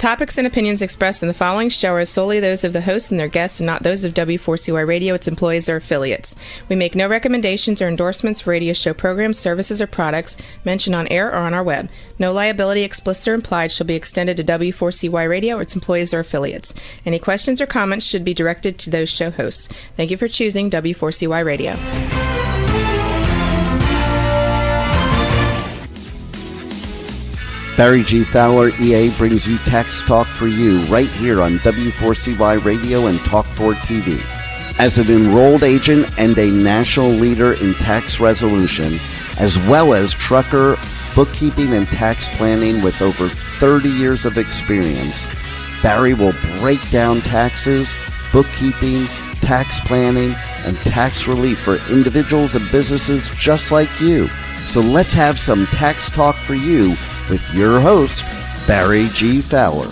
topics and opinions expressed in the following show are solely those of the hosts and their guests and not those of W4CY Radio, its employees, or affiliates. We make no recommendations or endorsements for radio show programs, services, or products mentioned on air or on our web. No liability, explicit or implied, shall be extended to W4CY Radio or its employees or affiliates. Any questions or comments should be directed to those show hosts. Thank you for choosing W4CY Radio. Barry G. Fowler, EA, brings you Tax Talk for You right here on W4CY Radio and Talk4 TV. As an enrolled agent and a national leader in tax resolution, as well as trucker bookkeeping and tax planning with over 30 years of experience, Barry will break down taxes, bookkeeping, tax planning, and tax relief for individuals and businesses just like you. So let's have some Tax Talk for You with your host, Barry G. Fowler.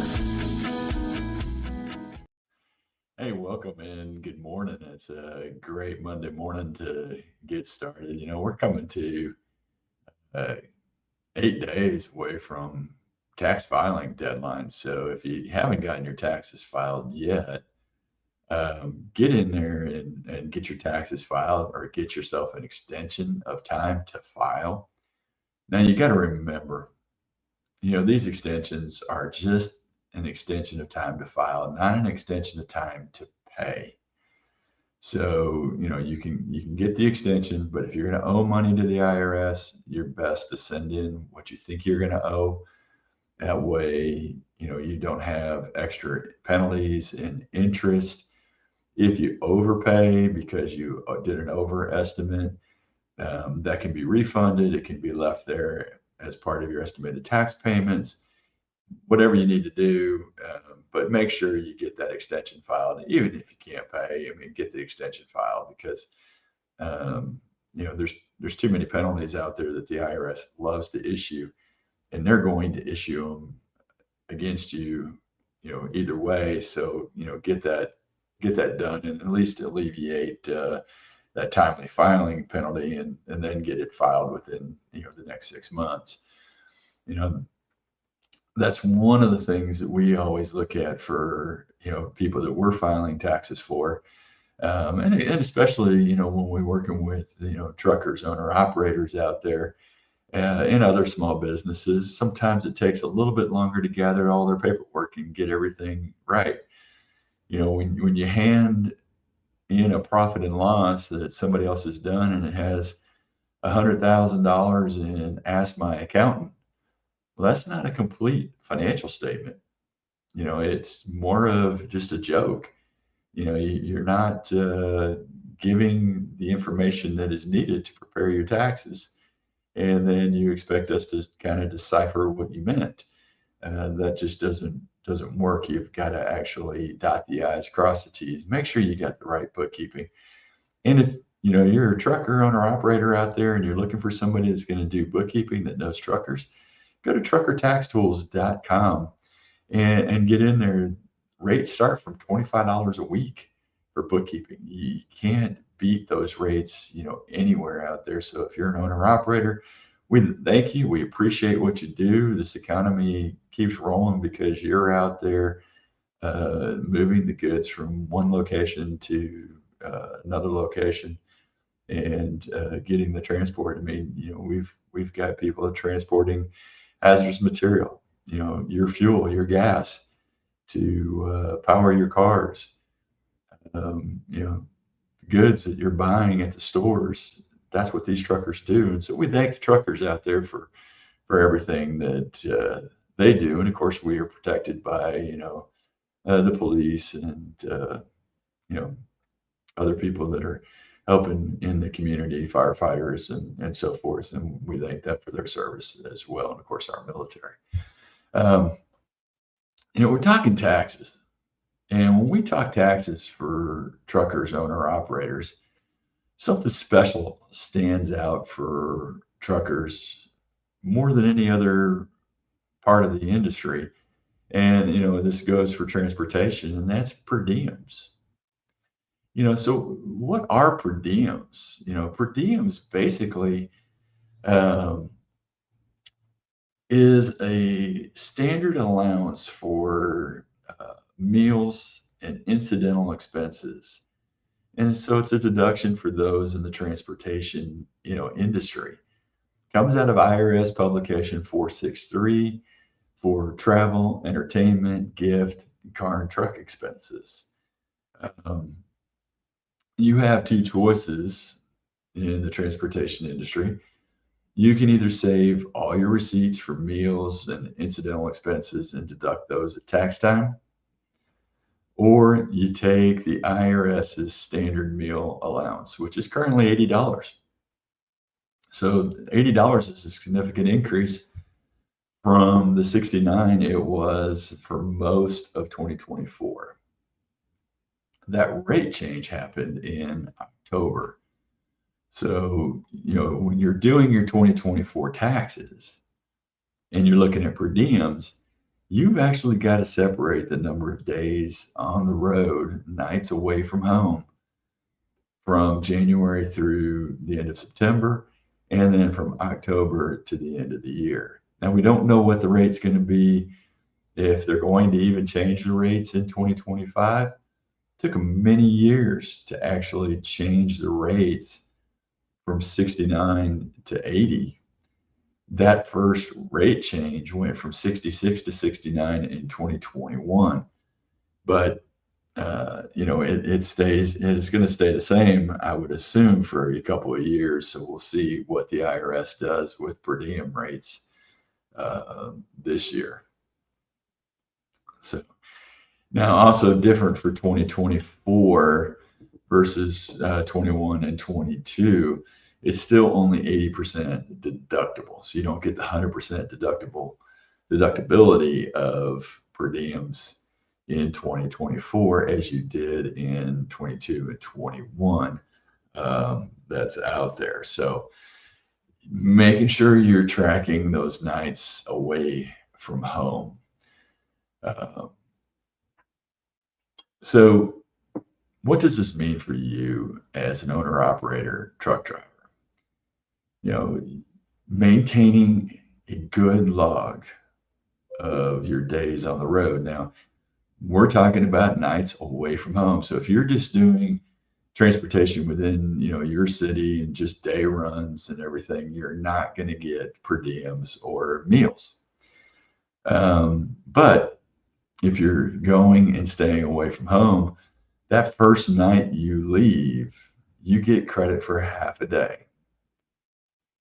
Hey, welcome and good morning. It's a great Monday morning to get started. You know, we're coming to 8 days away from tax filing deadline. So if you haven't gotten your taxes filed yet, get in there and get your taxes filed or get yourself an extension of time to file. Now, you got to remember, you know, these extensions are just an extension of time to file, not an extension of time to pay. So, you know, you can get the extension, but if you're going to owe money to the IRS, you're best to send in what you think you're going to owe. That way, you know, you don't have extra penalties and interest. If you overpay because you did an overestimate, that can be refunded. It can be left there as part of your estimated tax payments, whatever you need to do, but make sure you get that extension filed. Even if you can't pay, I mean, get the extension filed because, you know, there's too many penalties out there that the IRS loves to issue, and they're going to issue them against you, you know, either way. So, you know, get that done and at least alleviate that timely filing penalty and then get it filed within, you know, the next 6 months. You know, that's one of the things that we always look at for, you know, people that we're filing taxes for. And especially, you know, when we're working with, you know, truckers, owner operators out there and other small businesses, sometimes it takes a little bit longer to gather all their paperwork and get everything right. You know, when you hand in a profit and loss that somebody else has done and it has $100,000 in Ask My Accountant, well, that's not a complete financial statement. You know, it's more of just a joke. You know, you're not giving the information that is needed to prepare your taxes, and then you expect us to kind of decipher what you meant. That just doesn't work. You've got to actually dot the I's, cross the T's, make sure you got the right bookkeeping. And if, you know, you're a trucker owner operator out there and you're looking for somebody that's going to do bookkeeping that knows truckers, go to truckertaxtools.com and get in there. Rates start from $25 a week for bookkeeping. You can't beat those rates, you know, anywhere out there. So if you're an owner operator, we thank you. We appreciate what you do. This economy keeps rolling because you're out there moving the goods from one location to another location and getting the transport. I mean, you know, we've got people transporting hazardous material, you know, your fuel, your gas to power your cars, you know, goods that you're buying at the stores. That's what these truckers do. And so we thank the truckers out there for everything that they do. And of course, we are protected by, you know, the police and, you know, other people that are helping in the community, firefighters and so forth. And we thank them for their service as well. And of course, our military. You know, we're talking taxes. And when we talk taxes for truckers, owner operators, something special stands out for truckers more than any other part of the industry. And, you know, this goes for transportation, and that's per diems. You know, so what are per diems? You know, per diems basically, is a standard allowance for meals and incidental expenses. And so it's a deduction for those in the transportation, industry. Comes out of IRS publication 463 for travel, entertainment, gift, car and truck expenses. You have two choices in the transportation industry. You can either save all your receipts for meals and incidental expenses and deduct those at tax time, or you take the IRS's standard meal allowance, which is currently $80. So $80 is a significant increase from the 69 it was for most of 2024. That rate change happened in October. So, when you're doing your 2024 taxes and you're looking at per diems, you've actually got to separate the number of days on the road, nights away from home, from January through the end of September, and then from October to the end of the year. Now, we don't know what the rate's going to be, if they're going to even change the rates in 2025. It took them many years to actually change the rates from 69 to 80. That first rate change went from 66 to 69 in 2021. But it's going to stay the same, I would assume, for a couple of years. So we'll see what the IRS does with per diem rates this year. So now, also different for 2024 versus 21 and 22, it's still only 80% deductible. So you don't get the 100% deductibility of per diems in 2024 as you did in 22 and 21. That's out there. So making sure you're tracking those nights away from home. So what does this mean for you as an owner operator truck driver? Maintaining a good log of your days on the road. Now, we're talking about nights away from home. So if you're just doing transportation within, your city and just day runs and everything, you're not going to get per diems or meals. But if you're going and staying away from home, that first night you leave, you get credit for half a day.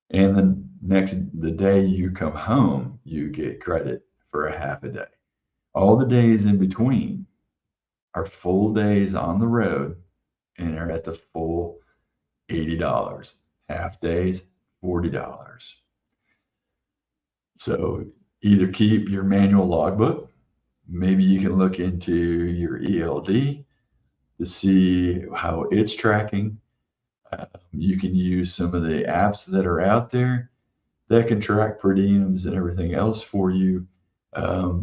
And the day you come home, you get credit for a half a day. All the days in between are full days on the road and are at the full $80. Half days, $40. So either keep your manual logbook. Maybe you can look into your ELD to see how it's tracking. You can use some of the apps that are out there that can track per diems and everything else for you.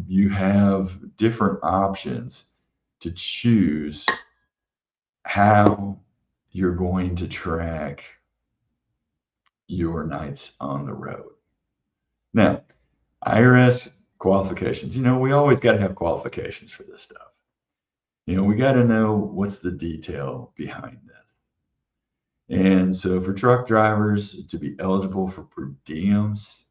You have different options to choose how you're going to track your nights on the road. Now, IRS qualifications. We always got to have qualifications for this stuff. We got to know what's the detail behind this. And so for truck drivers to be eligible for per diems,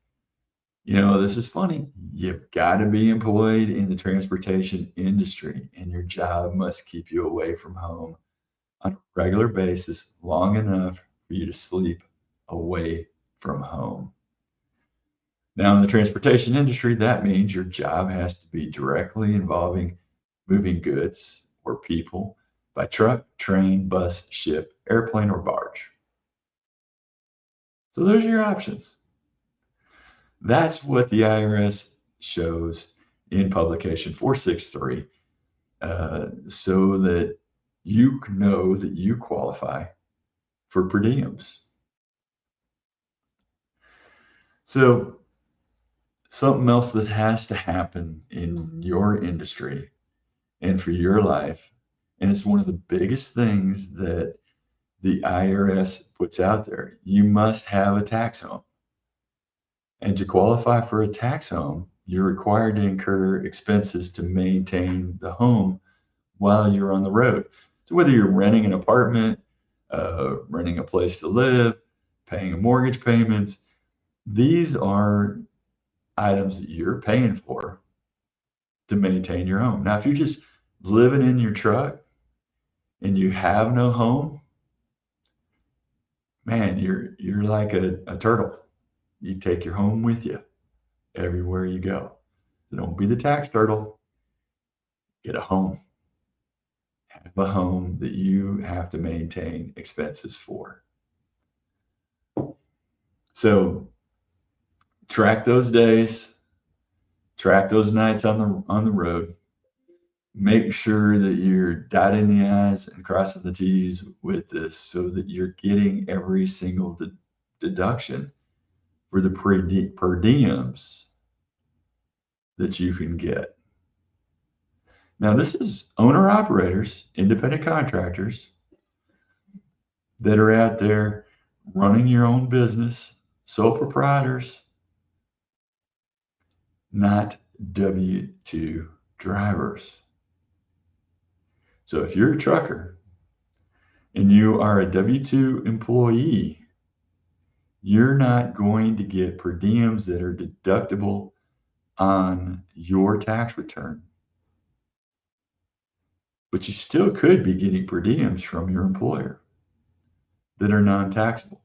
this is funny. You've got to be employed in the transportation industry, and your job must keep you away from home on a regular basis long enough for you to sleep away from home. Now, in the transportation industry, that means your job has to be directly involving moving goods or people by truck, train, bus, ship, airplane, or barge. So those are your options. That's what the IRS shows in publication 463, so that you know that you qualify for per diems. So something else that has to happen in your industry and for your life, and it's one of the biggest things that the IRS puts out there, you must have a tax home. And to qualify for a tax home, you're required to incur expenses to maintain the home while you're on the road. So whether you're renting an apartment, renting a place to live, paying a mortgage payments, these are items that you're paying for to maintain your home. Now, if you're just living in your truck and you have no home, man, you're like a turtle. You take your home with you everywhere you go. So don't be the tax turtle. Get a home. Have a home that you have to maintain expenses for. So track those days, track those nights on the road. Make sure that you're dotting the I's and crossing the T's with this so that you're getting every single deduction for the per diems that you can get. Now, this is owner operators, independent contractors that are out there running your own business, sole proprietors, not W-2 drivers. So if you're a trucker and you are a W-2 employee, you're not going to get per diems that are deductible on your tax return. But you still could be getting per diems from your employer that are non-taxable.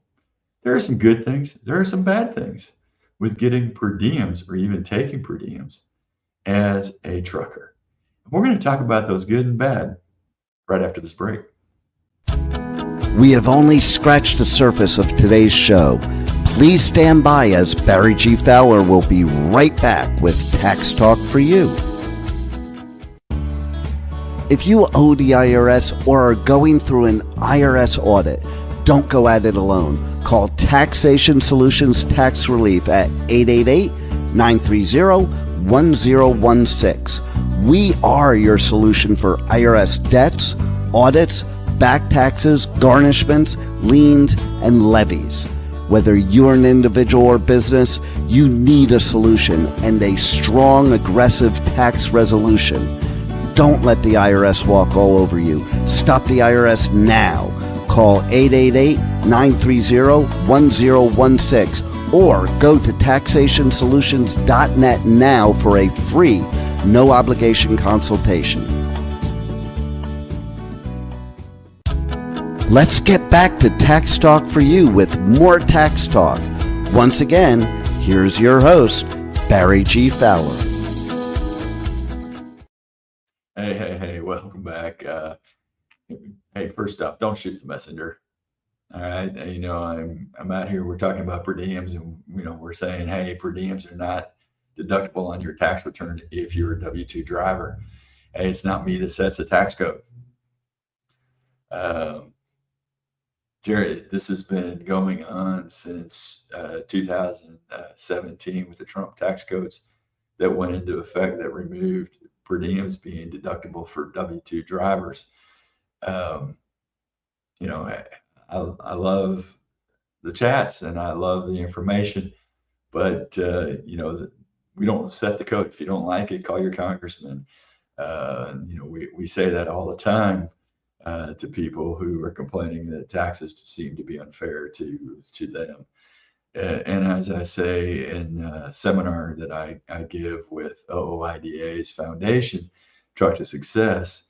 There are some good things. There are some bad things with getting per diems or even taking per diems as a trucker. We're going to talk about those good and bad right after this break. We have only scratched the surface of today's show. Please stand by as Barry G. Fowler will be right back with Tax Talk for You. If you owe the IRS or are going through an IRS audit, don't go at it alone. Call Taxation Solutions Tax Relief at 888-930-1016. We are your solution for IRS debts, audits, back taxes, garnishments, liens, and levies. Whether you're an individual or business, you need a solution and a strong, aggressive tax resolution. Don't let the IRS walk all over you. Stop the IRS now. Call 888-930-1016 or go to taxationsolutions.net now for a free, no obligation consultation. Let's get back to Tax Talk for You with more Tax Talk. Once again, here's your host, Barry G. Fowler. Hey, welcome back. Hey, first off, don't shoot the messenger. All right. I'm out here, we're talking about per diems and, we're saying, hey, per diems are not deductible on your tax return if you're a W-2 driver. Hey, it's not me that sets the tax code. Jerry, this has been going on since 2017 with the Trump tax codes that went into effect that removed per diems being deductible for W-2 drivers. I love the chats and I love the information, but we don't set the code. If you don't like it, call your congressman. We say that all the time to people who are complaining that taxes seem to be unfair to them. And as I say in a seminar that I give with OOIDA's foundation, Truck to Success,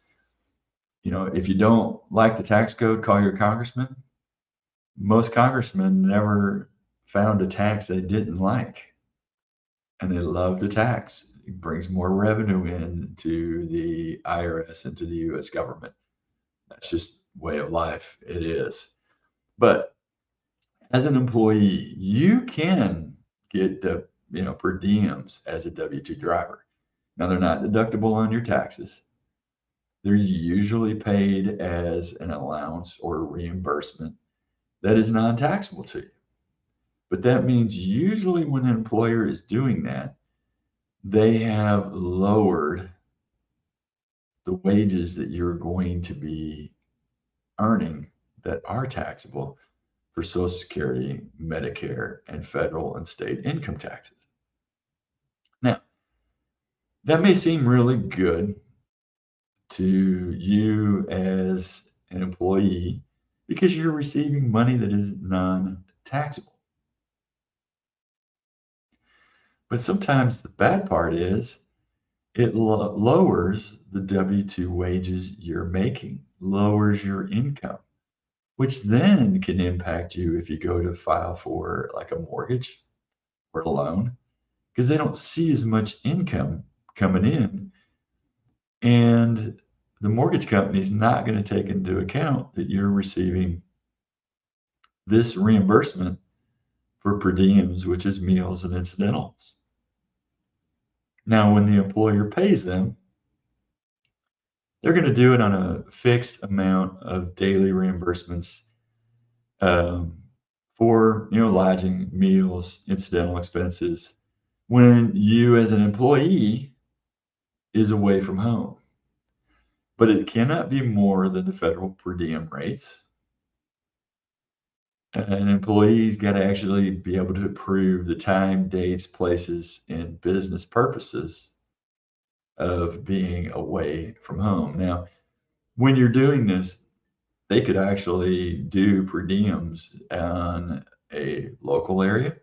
if you don't like the tax code, call your congressman. Most congressmen never found a tax they didn't like, and they love the tax. It brings more revenue in to the IRS and to the U.S. government. That's just way of life. It is. But as an employee, you can get per diems as a W-2 driver. Now, they're not deductible on your taxes. They're usually paid as an allowance or a reimbursement that is non-taxable to you. But that means usually when an employer is doing that, they have lowered the wages that you're going to be earning that are taxable for Social Security, Medicare, and federal and state income taxes. Now, that may seem really good to you as an employee because you're receiving money that is non-taxable. But sometimes the bad part is it lowers the W-2 wages you're making, lowers your income, which then can impact you if you go to file for like a mortgage or a loan, because they don't see as much income coming in. And the mortgage company is not going to take into account that you're receiving this reimbursement for per diems, which is meals and incidentals. Now, when the employer pays them, they're going to do it on a fixed amount of daily reimbursements for lodging, meals, incidental expenses when you as an employee is away from home. But it cannot be more than the federal per diem rates. An employee's got to actually be able to prove the time, dates, places, and business purposes of being away from home. Now, when you're doing this, they could actually do per diems on a local area.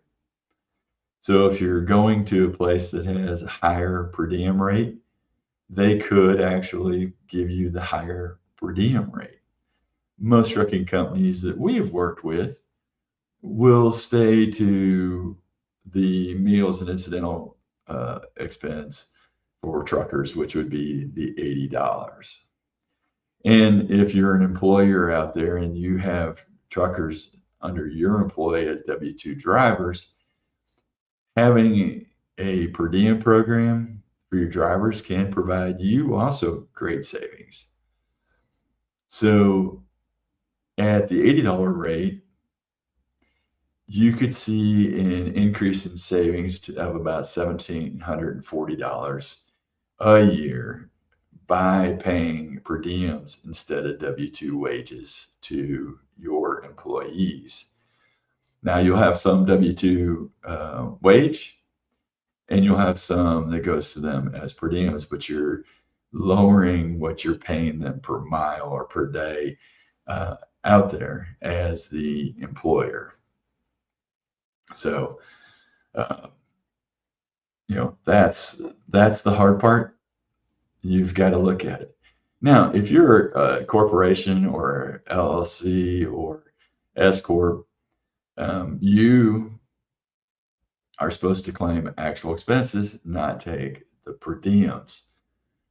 So if you're going to a place that has a higher per diem rate, they could actually give you the higher per diem rate. Most trucking companies that we have worked with will stay to the meals and incidental expense for truckers, which would be the $80. And if you're an employer out there and you have truckers under your employee as W-2 drivers, having a per diem program for your drivers can provide you also great savings. So at the $80 rate, you could see an increase in savings of about $1,740 a year by paying per diems instead of W-2 wages to your employees. Now you'll have some W-2 wage, and you'll have some that goes to them as per diems, but you're lowering what you're paying them per mile or per day out there as the employer. So, that's the hard part. You've got to look at it. Now, if you're a corporation or LLC or S Corp, you are supposed to claim actual expenses, not take the per diems.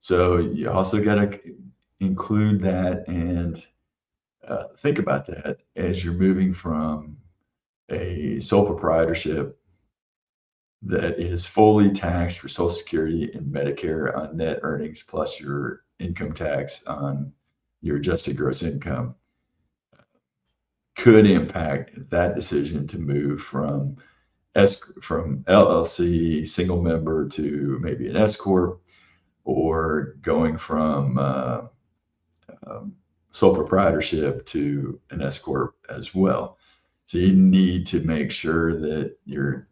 So you also got to include that and think about that as you're moving from a sole proprietorship that is fully taxed for Social Security and Medicare on net earnings plus your income tax on your adjusted gross income could impact that decision to move from LLC single member to maybe an S Corp, or going from sole proprietorship to an S Corp as well. So you need to make sure that you're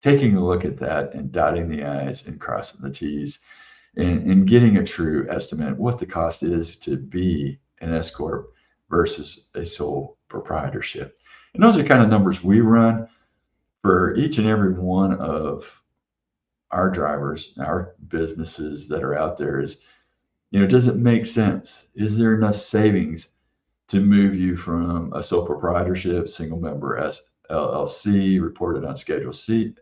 taking a look at that and dotting the I's and crossing the T's and getting a true estimate what the cost is to be an S Corp versus a sole proprietorship. And those are kind of numbers we run for each and every one of our drivers, our businesses that are out there. Is, does it make sense? Is there enough savings to move you from a sole proprietorship, single member LLC reported on Schedule C,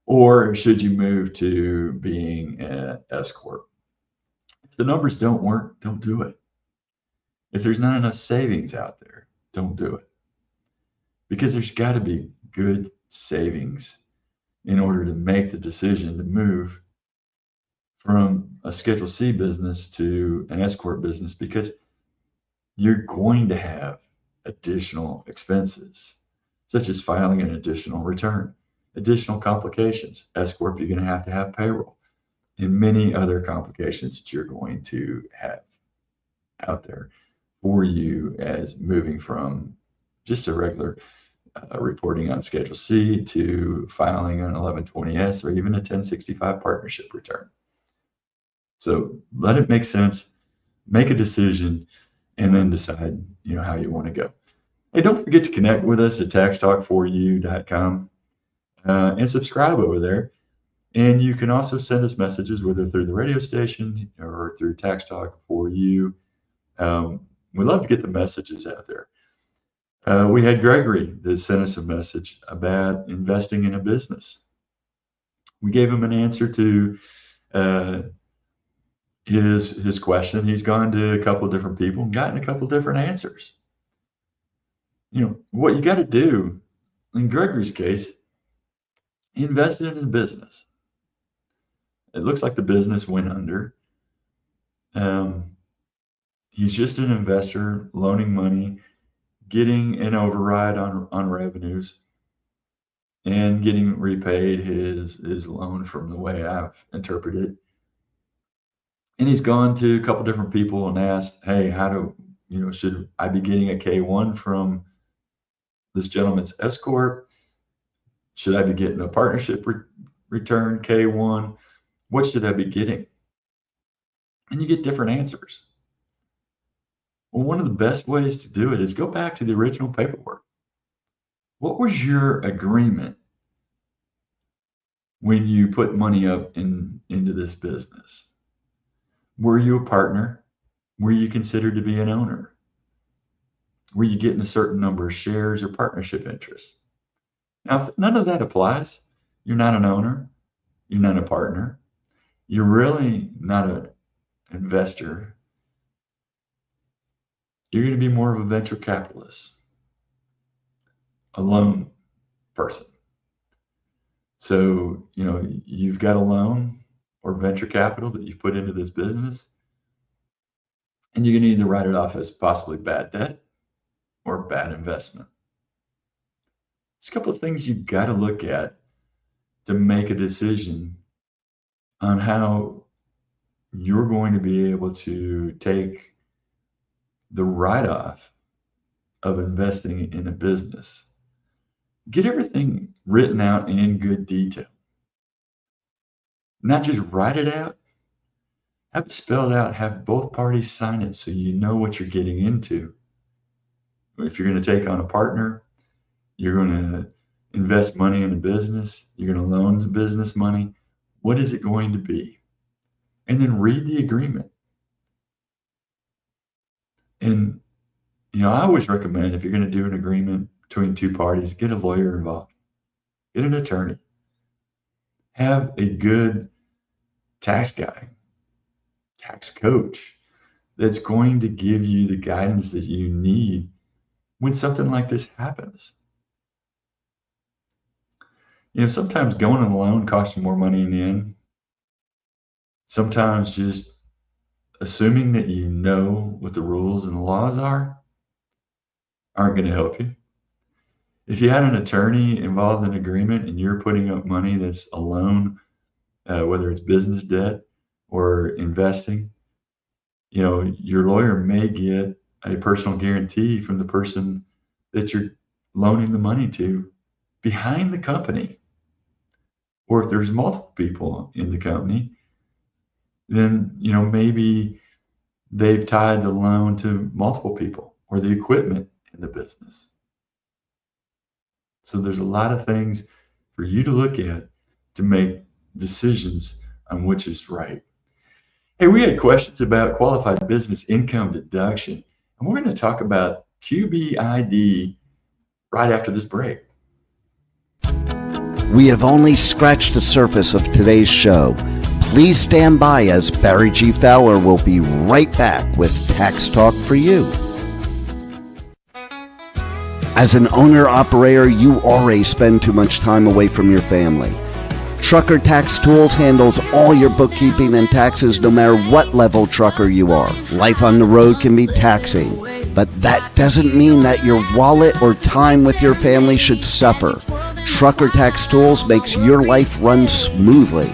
or should you move to being an S Corp? If the numbers don't work, don't do it. If there's not enough savings out there, don't do it. Because there's got to be good savings in order to make the decision to move from a Schedule C business to an S Corp business, because you're going to have additional expenses, such as filing an additional return, additional complications. S Corp, you're going to have payroll, and many other complications that you're going to have out there for you as moving from just a regular reporting on Schedule C to filing an 1120S or even a 1065 partnership return. So let it make sense, make a decision, and then decide, how you want to go. Hey, don't forget to connect with us at taxtalk4u.com and subscribe over there. And you can also send us messages, whether through the radio station or through Tax Talk 4U. We love to get the messages out there. We had Gregory that sent us a message about investing in a business. We gave him an answer to his question. He's gone to a couple of different people and gotten a couple of different answers. What you got to do, in Gregory's case, he invested in a business. It looks like the business went under. He's just an investor, loaning money, getting an override on revenues, and getting repaid his loan from the way I've interpreted it. And he's gone to a couple different people and asked, hey, should I be getting a K1 from this gentleman's S Corp? Should I be getting a partnership return K1? What should I be getting? And you get different answers. Well, one of the best ways to do it is go back to the original paperwork. What was your agreement when you put money up into this business? Were you a partner? Were you considered to be an owner? Were you getting a certain number of shares or partnership interests? Now, if none of that applies, you're not an owner, you're not a partner, you're really not an investor. You're going to be more of a venture capitalist, a loan person. So, you've got a loan or venture capital that you've put into this business, and you can either write it off as possibly bad debt or bad investment. There's a couple of things you've got to look at to make a decision on how you're going to be able to take the write-off of investing in a business. Get everything written out in good detail. Not just write it out, have it spelled out, have both parties sign it so you know what you're getting into. If you're going to take on a partner, you're going to invest money in a business, you're going to loan the business money, what is it going to be? And then read the agreement. And, I always recommend if you're going to do an agreement between two parties, get a lawyer involved, get an attorney, have a good tax guy, tax coach that's going to give you the guidance that you need when something like this happens. Sometimes going on a loan costs you more money in the end. Sometimes just assuming that you know what the rules and the laws aren't going to help you. If you had an attorney involved in an agreement and you're putting up money that's a loan, whether it's business debt or investing, your lawyer may get a personal guarantee from the person that you're loaning the money to behind the company. Or if there's multiple people in the company, then, maybe they've tied the loan to multiple people or the equipment in the business. So there's a lot of things for you to look at to make decisions on which is right. Hey, we had questions about qualified business income deduction, and we're going to talk about QBID right after this break. We have only scratched the surface of today's show. Please stand by as Barry G. Fowler will be right back with Tax Talk for You. As an owner-operator, you already spend too much time away from your family. Trucker Tax Tools handles all your bookkeeping and taxes no matter what level trucker you are. Life on the road can be taxing, but that doesn't mean that your wallet or time with your family should suffer. Trucker Tax Tools makes your life run smoothly.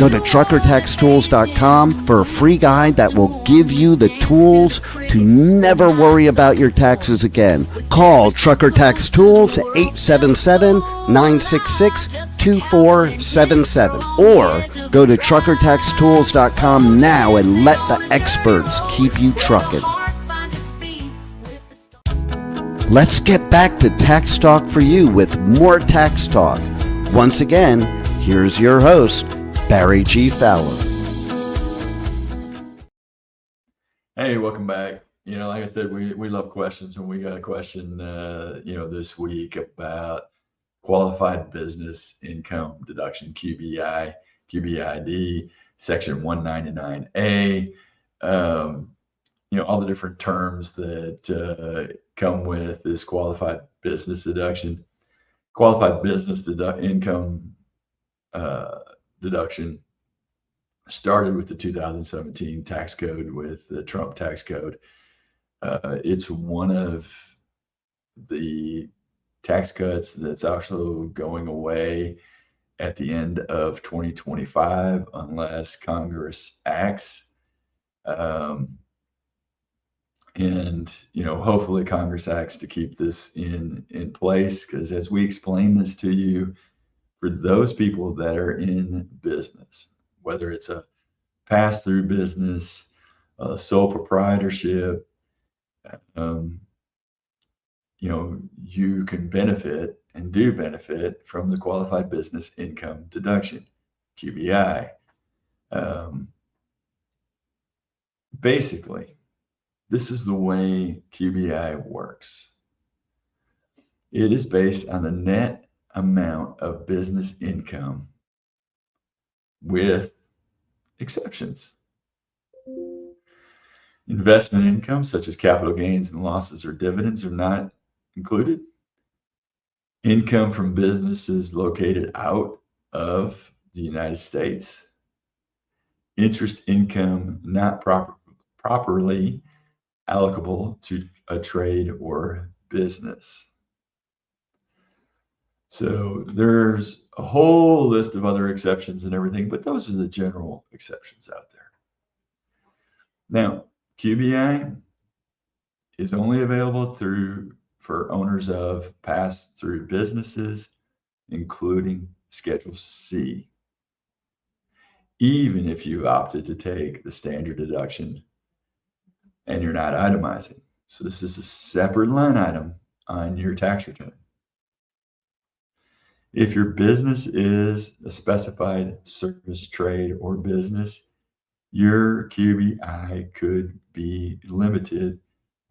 Go to truckertaxtools.com for a free guide that will give you the tools to never worry about your taxes again. Call Trucker Tax Tools 877-966-2477 or go to truckertaxtools.com now and let the experts keep you trucking. Let's get back to Tax Talk for You with more Tax Talk. Once again, here's your host, Barry G. Fowler. Hey, welcome back. Like I said, we love questions, and we got a question, this week about qualified business income deduction, QBI, QBID, section 199A. All the different terms that come with this qualified business deduction. Qualified business income deduction started with the 2017 tax code, with the Trump tax code. It's one of the tax cuts that's also going away at the end of 2025 unless Congress acts. Hopefully Congress acts to keep this in place, because as we explain this to you, for those people that are in business, whether it's a pass-through business, sole proprietorship, you can benefit and do benefit from the qualified business income deduction, QBI. Basically, this is the way QBI works. It is based on the net amount of business income with exceptions. Investment income, such as capital gains and losses or dividends, are not included. Income from businesses located out of the United States. Interest income not properly allocable to a trade or business. So there's a whole list of other exceptions and everything, but those are the general exceptions out there. Now, QBI is only available for owners of pass-through businesses, including Schedule C. Even if you opted to take the standard deduction and you're not itemizing. So this is a separate line item on your tax return. If your business is a specified service, trade, or business, your QBI could be limited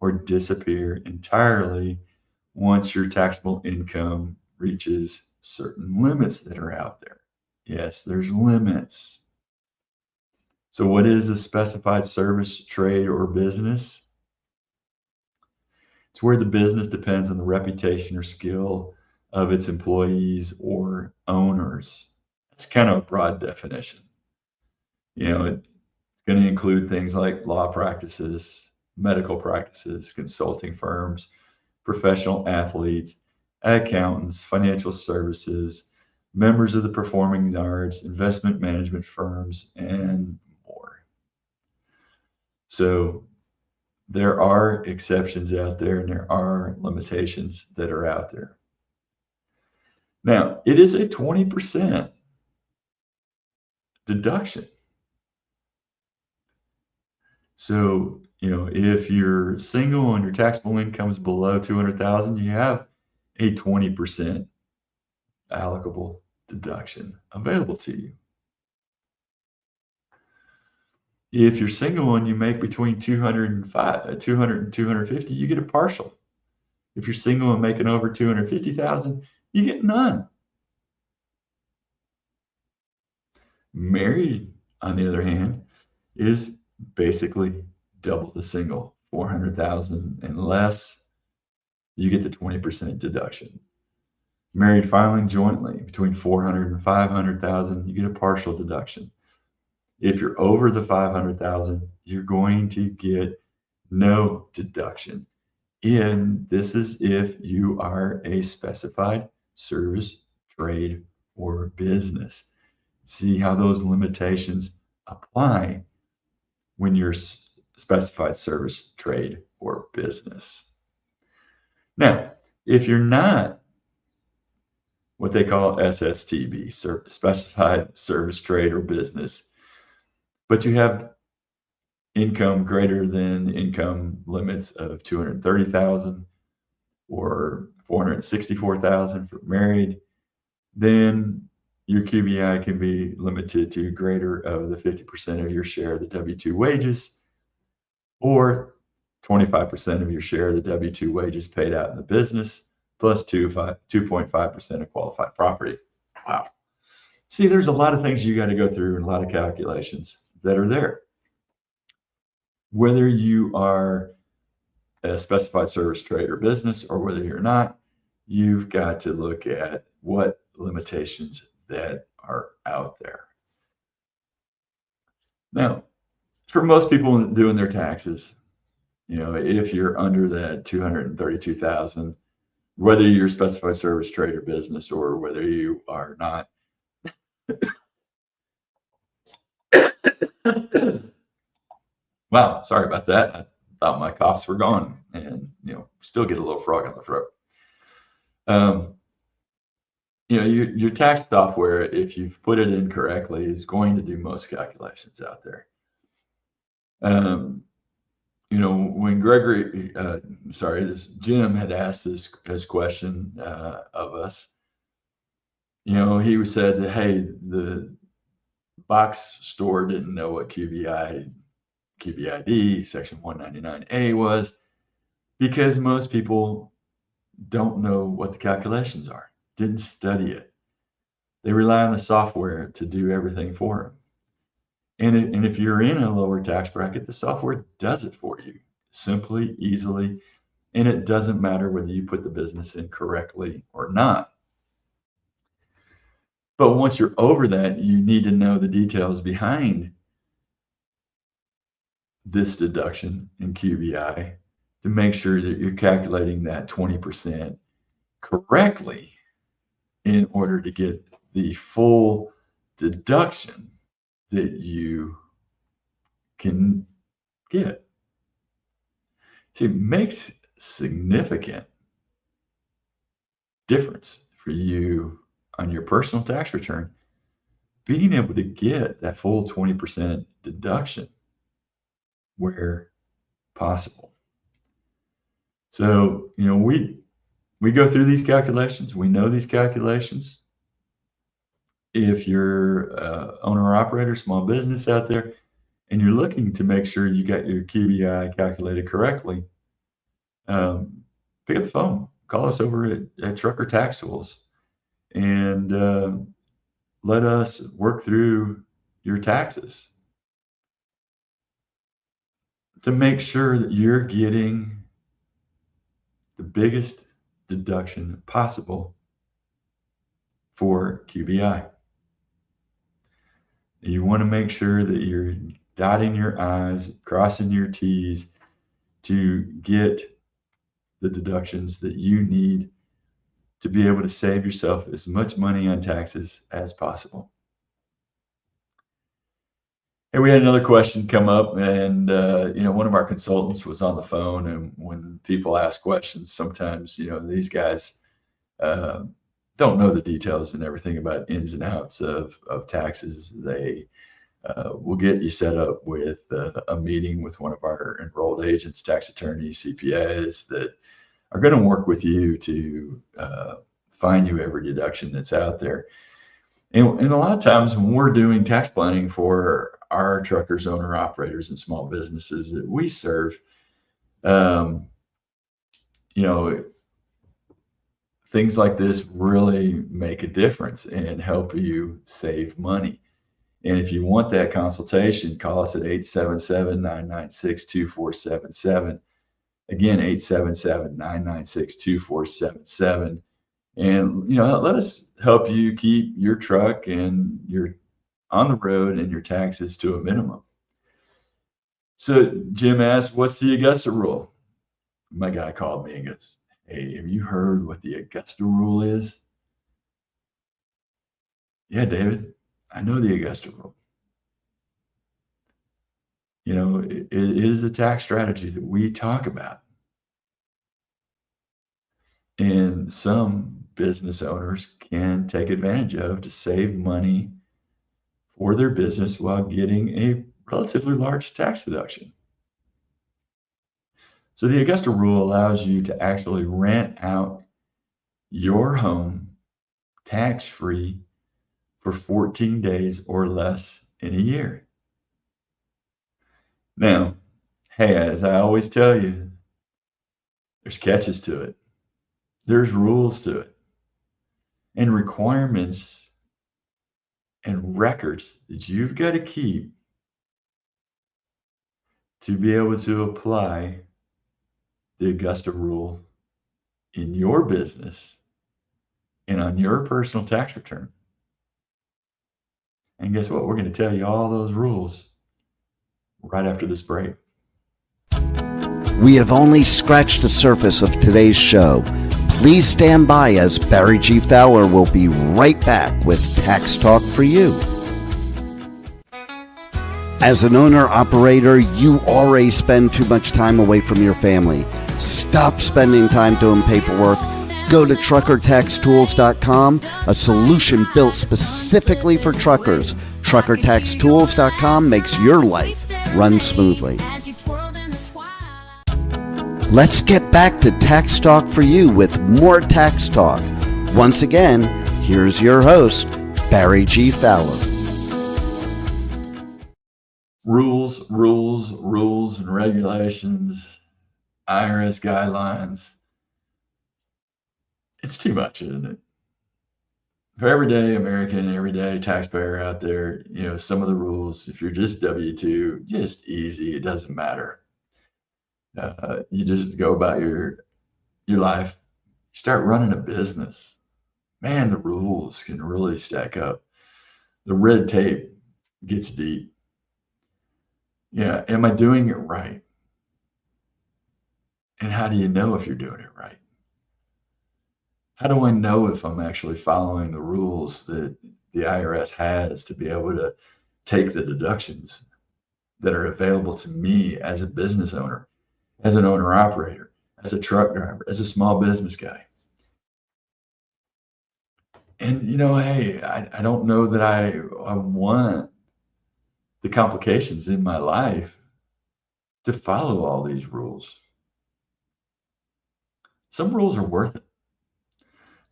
or disappear entirely once your taxable income reaches certain limits that are out there. Yes, there's limits. So what is a specified service, trade, or business? It's where the business depends on the reputation or skill of its employees or owners. That's kind of a broad definition. It's going to include things like law practices, medical practices, consulting firms, professional athletes, accountants, financial services, members of the performing arts, investment management firms, and more. So there are exceptions out there, and there are limitations that are out there. Now, it is a 20% deduction. So, if you're single and your taxable income is below $200,000, you have a 20% allocable deduction available to you. If you're single and you make between 200 and 250, you get a partial. If you're single and making over 250,000, you get none. Married, on the other hand, is basically double the single. 400,000 and less, you get the 20% deduction. Married filing jointly between 400 and 500,000, you get a partial deduction. If you're over the 500,000, you're going to get no deduction. And this is if you are a specified service, trade, or business. see how those limitations apply when you're specified service, trade, or business. Now, if you're not what they call SSTB, specified service, trade, or business, but you have income greater than income limits of 230,000 or 464,000 for married, then your QBI can be limited to greater of the 50% of your share of the W-2 wages, or 25% of your share of the W-2 wages paid out in the business, plus 2.5% of qualified property. Wow. See, there's a lot of things you got to go through and a lot of calculations that are there. Whether you are a specified service, trade, or business, or whether you're not, you've got to look at what limitations that are out there. Now, for most people doing their taxes, if you're under that 232,000, whether you're a specified service, trade, or business, or whether you are not, wow, sorry about that. I thought my coughs were gone, and still get a little frog in the throat. Your tax software, if you've put it in correctly, is going to do most calculations out there. When Jim had asked his question of us, he said that, hey, the box store didn't know what QBID, Section 199A was, because most people don't know what the calculations are, didn't study it. They rely on the software to do everything for them. And if you're in a lower tax bracket, the software does it for you simply, easily, and it doesn't matter whether you put the business in correctly or not. But once you're over that, you need to know the details behind this deduction in QBI to make sure that you're calculating that 20% correctly in order to get the full deduction that you can get. See, it makes significant difference for you on your personal tax return, being able to get that full 20% deduction where possible. So, we go through these calculations. We know these calculations. If you're owner or operator, small business out there, and you're looking to make sure you got your QBI calculated correctly, pick up the phone. Call us over at Trucker Tax Tools, and let us work through your taxes to make sure that you're getting the biggest deduction possible for QBI. You want to make sure that you're dotting your I's, crossing your T's to get the deductions that you need to be able to save yourself as much money on taxes as possible. And we had another question come up, and one of our consultants was on the phone, and when people ask questions, sometimes these guys don't know the details and everything about ins and outs of taxes. They will get you set up with a meeting with one of our enrolled agents, tax attorneys, CPAs that are going to work with you to find you every deduction that's out there. And a lot of times when we're doing tax planning for our truckers, owner operators, and small businesses that we serve, things like this really make a difference and help you save money. And if you want that consultation, call us at 877-996-2477. Again, 877-996-2477. And, let us help you keep your truck and your on the road and your taxes to a minimum. So Jim asked, what's the Augusta rule? My guy called me and goes, hey, have you heard what the Augusta rule is? Yeah, David. I know the Augusta rule. You know, it is a tax strategy that we talk about. And some business owners can take advantage of to save money for their business while getting a relatively large tax deduction. So the Augusta rule allows you to actually rent out your home tax-free for 14 days or less in a year. Now, hey, as I always tell you, there's catches to it. There's rules to it and requirements and records that you've got to keep to be able to apply the Augusta rule in your business and on your personal tax return. And guess what? We're going to tell you all those rules right after this break. We have only scratched the surface of today's show. Please stand by as Barry G. Fowler will be right back with Tax Talk for You. As an owner-operator, you already spend too much time away from your family. Stop spending time doing paperwork. Go to truckertaxtools.com, a solution built specifically for truckers. Truckertaxtools.com makes your life run smoothly. Let's get back to Tax Talk for You with more Tax Talk. Once again, here's your host, Barry G. Fowler. Rules, and regulations, IRS guidelines. It's too much, isn't it? For everyday American, everyday taxpayer out there, you know, some of the rules, if you're just W-2, just easy, it doesn't matter. You just go about your life, start running a business. Man, the rules can really stack up. The red tape gets deep. Yeah, am I doing it right? And how do you know if you're doing it right? How do I know if I'm actually following the rules that the IRS has to be able to take the deductions that are available to me as a business owner, as an owner operator, as a truck driver, as a small business guy? And, you know, hey, I don't know that I want the complications in my life to follow all these rules. Some rules are worth it.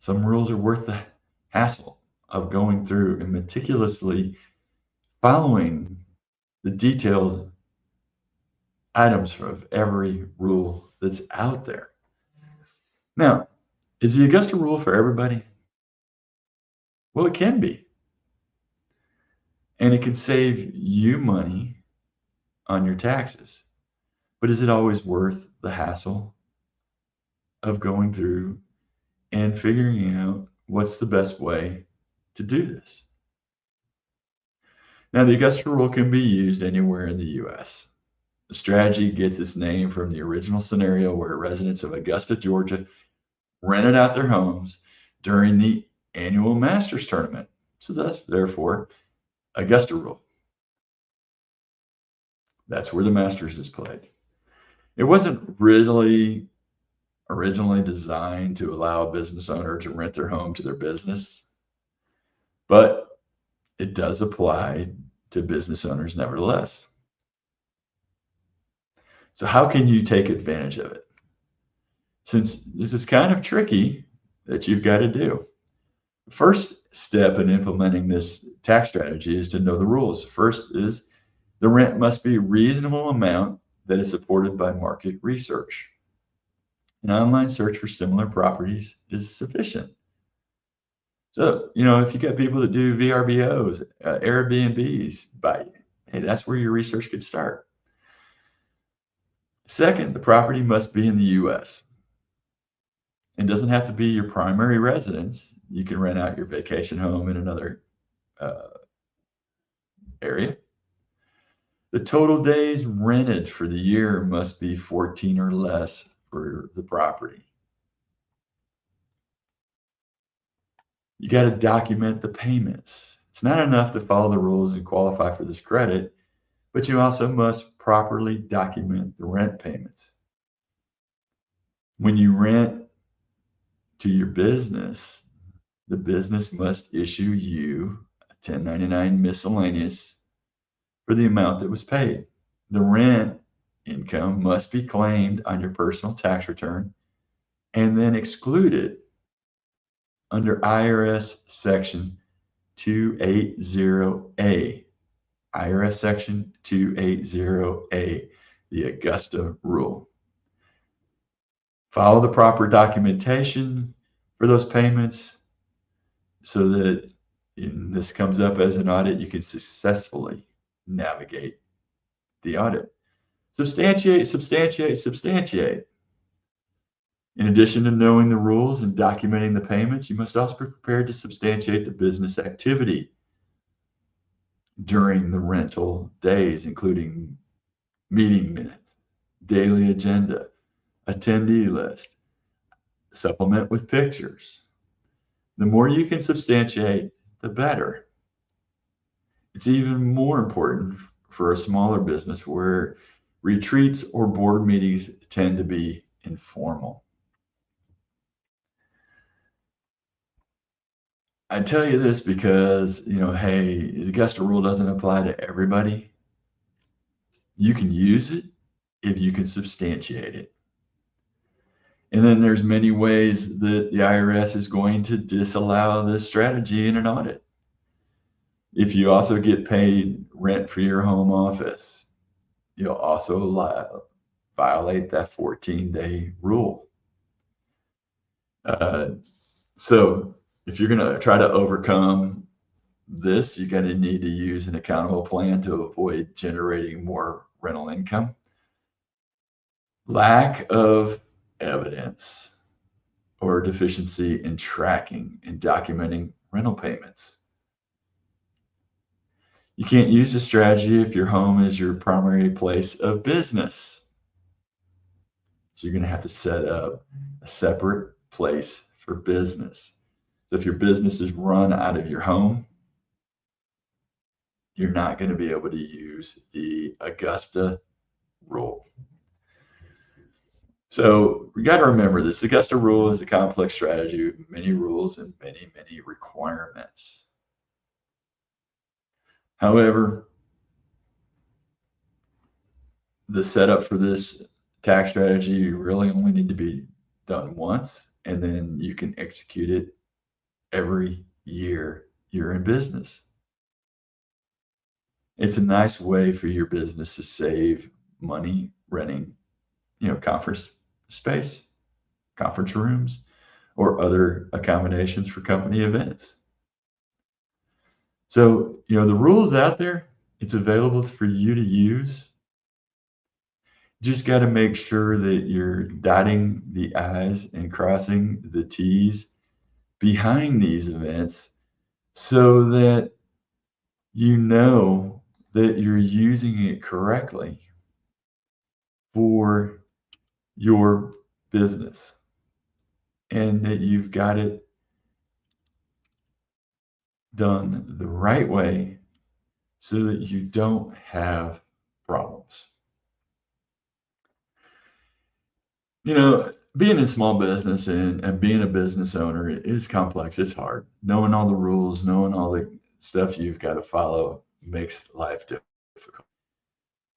Some rules are worth the hassle of going through and meticulously following the detailed items of every rule that's out there. Now, is the Augusta rule for everybody? Well, it can be. And it can save you money on your taxes. But is it always worth the hassle of going through and figuring out what's the best way to do this? Now, the Augusta rule can be used anywhere in the U.S. The strategy gets its name from the original scenario where residents of Augusta, Georgia, rented out their homes during the annual Masters tournament. So that's therefore Augusta rule. That's where the Masters is played. It wasn't really originally designed to allow a business owner to rent their home to their business, but it does apply to business owners nevertheless. So how can you take advantage of it? Since this is kind of tricky that you've got to do. The first step in implementing this tax strategy is to know the rules. First is the rent must be a reasonable amount that is supported by market research. An online search for similar properties is sufficient. So, you know, if you got people that do VRBOs, Airbnbs, hey, that's where your research could start. Second, the property must be in the U.S. It doesn't have to be your primary residence. You can rent out your vacation home in another area. The total days rented for the year must be 14 or less for the property. You got to document the payments. It's not enough to follow the rules and qualify for this credit, but you also must properly document the rent payments. When you rent to your business, the business must issue you a 1099 miscellaneous for the amount that was paid. The rent income must be claimed on your personal tax return and then excluded under IRS Section 280A. IRS Section 280A, the Augusta rule. Follow the proper documentation for those payments so that when this comes up as an audit, you can successfully navigate the audit. Substantiate, substantiate, substantiate. In addition to knowing the rules and documenting the payments, you must also be prepared to substantiate the business activity during the rental days, including meeting minutes, daily agenda, attendee list, supplement with pictures. The more you can substantiate, the better. It's even more important for a smaller business where retreats or board meetings tend to be informal. I tell you this because, hey, the Augusta rule doesn't apply to everybody. You can use it if you can substantiate it. And then there's many ways that the IRS is going to disallow this strategy in an audit. If you also get paid rent for your home office, you'll also violate that 14-day rule. So if you're going to try to overcome this, you're going to need to use an accountable plan to avoid generating more rental income. Lack of evidence or deficiency in tracking and documenting rental payments. You can't use this strategy if your home is your primary place of business. So you're going to have to set up a separate place for business. So if your business is run out of your home, you're not going to be able to use the Augusta rule. So we got to remember this Augusta rule is a complex strategy with many rules and many, many requirements. However, the setup for this tax strategy, you really only need to be done once, and then you can execute it every year you're in business. It's a nice way for your business to save money renting, conference space, conference rooms, or other accommodations for company events. So, the rules out there, it's available for you to use. Just got to make sure that you're dotting the I's and crossing the T's behind these events so that you know that you're using it correctly for your business and that you've got it done the right way so that you don't have problems. Being in small business and being a business owner is complex. It's hard. Knowing all the rules, knowing all the stuff you've got to follow makes life difficult.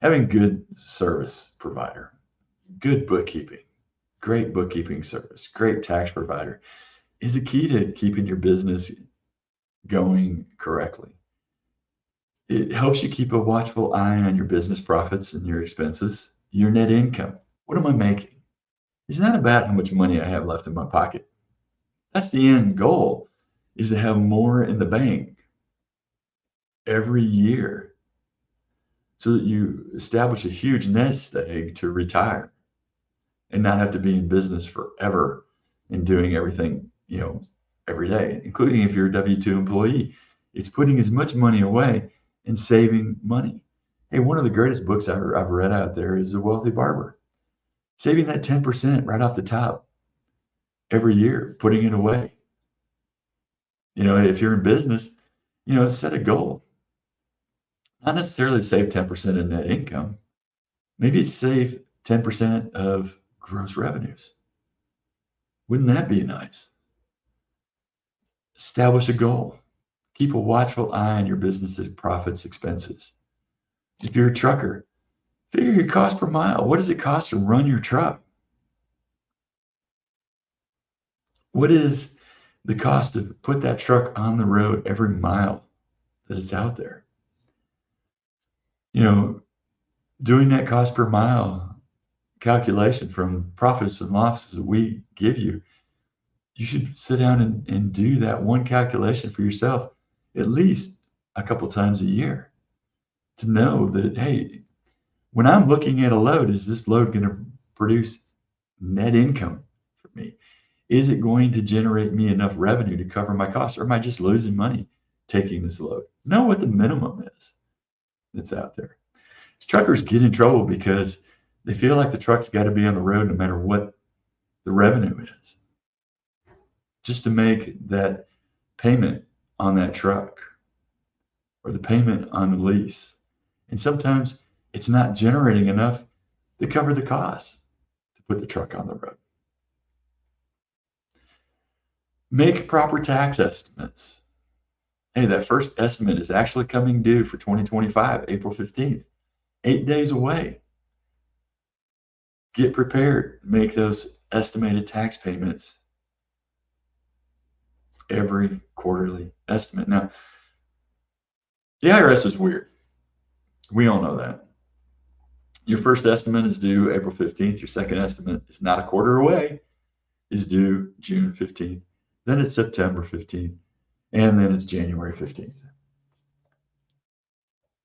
Having good service provider, good bookkeeping, great bookkeeping service, great tax provider is a key to keeping your business going correctly. It helps you keep a watchful eye on your business profits and your expenses, your net income. What am I making? It's not about how much money I have left in my pocket. That's the end goal, is to have more in the bank every year so that you establish a huge nest egg to retire and not have to be in business forever and doing everything, every day, including if you're a W-2 employee. It's putting as much money away and saving money. Hey, one of the greatest books I've read out there is The Wealthy Barber. Saving that 10% right off the top every year, putting it away. If you're in business, Set a goal. Not necessarily save 10% of net income. Maybe it's save 10% of gross revenues. Wouldn't that be nice? Establish a goal. Keep a watchful eye on your business's profits, expenses. If you're a trucker, figure your cost per mile. What does it cost to run your truck? What is the cost to put that truck on the road every mile that it's out there? Doing that cost per mile calculation from profits and losses that we give you, you should sit down and do that one calculation for yourself at least a couple times a year to know that, hey, when I'm looking at a load, is this load going to produce net income for me? Is it going to generate me enough revenue to cover my costs, or am I just losing money taking this load? Know what the minimum is that's out there. Truckers get in trouble because they feel like the truck's got to be on the road no matter what the revenue is, just to make that payment on that truck or the payment on the lease. And sometimes it's not generating enough to cover the costs to put the truck on the road. Make proper tax estimates. Hey, that first estimate is actually coming due for 2025, April 15th. 8 days away. Get prepared. Make those estimated tax payments every quarterly estimate. Now, the IRS is weird. We all know that. Your first estimate is due April 15th. Your second estimate is not a quarter away, is due June 15th. Then it's September 15th. And then it's January 15th.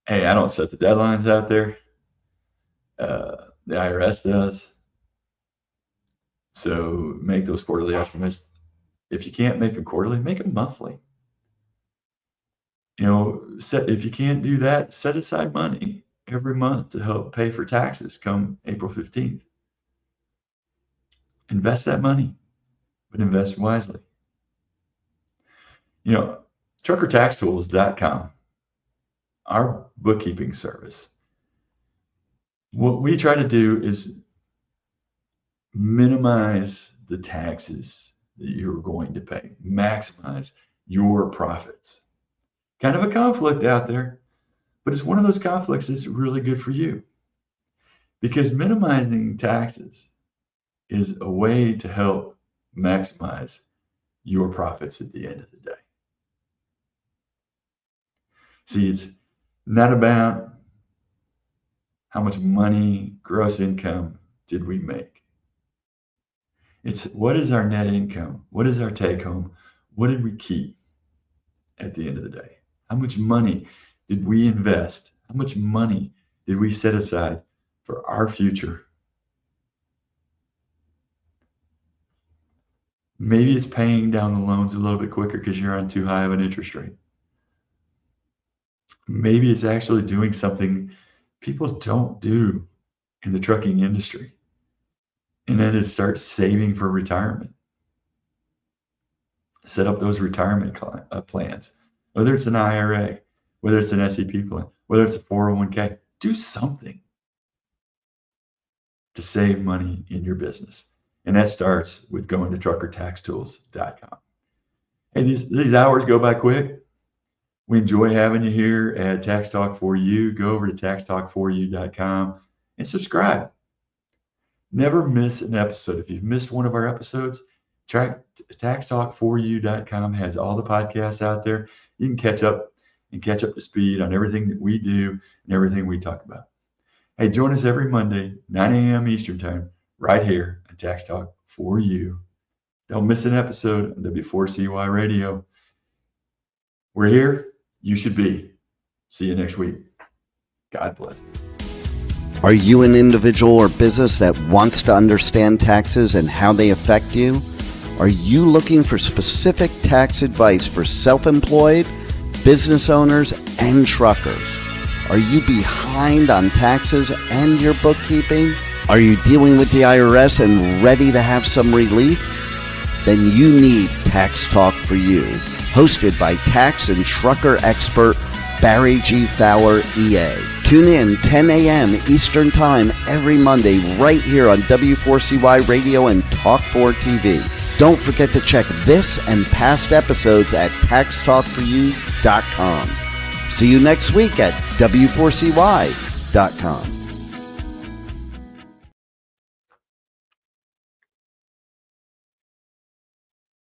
Hey, I don't set the deadlines out there. The IRS does. So make those quarterly estimates. If you can't make them quarterly, make them monthly. If you can't do that, set aside money every month to help pay for taxes come April 15th. Invest that money, but invest wisely. TruckerTaxTools.com. Our bookkeeping service. What we try to do is minimize the taxes that you're going to pay, maximize your profits. Kind of a conflict out there, but it's one of those conflicts that's really good for you, because minimizing taxes is a way to help maximize your profits at the end of the day. See, it's not about how much money, gross income did we make. It's what is our net income? What is our take home? What did we keep at the end of the day? How much money did we invest? How much money did we set aside for our future? Maybe it's paying down the loans a little bit quicker because you're on too high of an interest rate. Maybe it's actually doing something people don't do in the trucking industry, and that is start saving for retirement. Set up those retirement plans, whether it's an IRA, whether it's an SEP plan, whether it's a 401k. Do something to save money in your business, and that starts with going to TruckerTaxTools.com. Hey, these hours go by quick. We enjoy having you here at Tax Talk For You. Go over to TaxTalk4You.com and subscribe. Never miss an episode. If you've missed one of our episodes, TaxTalk4You.com has all the podcasts out there. You can catch up to speed on everything that we do and everything we talk about. Hey, join us every Monday, 9 a.m. Eastern Time, right here on Tax Talk For You. Don't miss an episode on W4CY Radio. We're here. You should be. See you next week. God bless. Are you an individual or business that wants to understand taxes and how they affect you? Are you looking for specific tax advice for self-employed, business owners, and truckers? Are you behind on taxes and your bookkeeping? Are you dealing with the IRS and ready to have some relief? Then you need Tax Talk For You, hosted by tax and trucker expert Barry G. Fowler, EA. Tune in 10 a.m. Eastern Time every Monday right here on W4CY Radio and Talk4 TV. Don't forget to check this and past episodes at taxtalkforyou.com. See you next week at W4CY.com.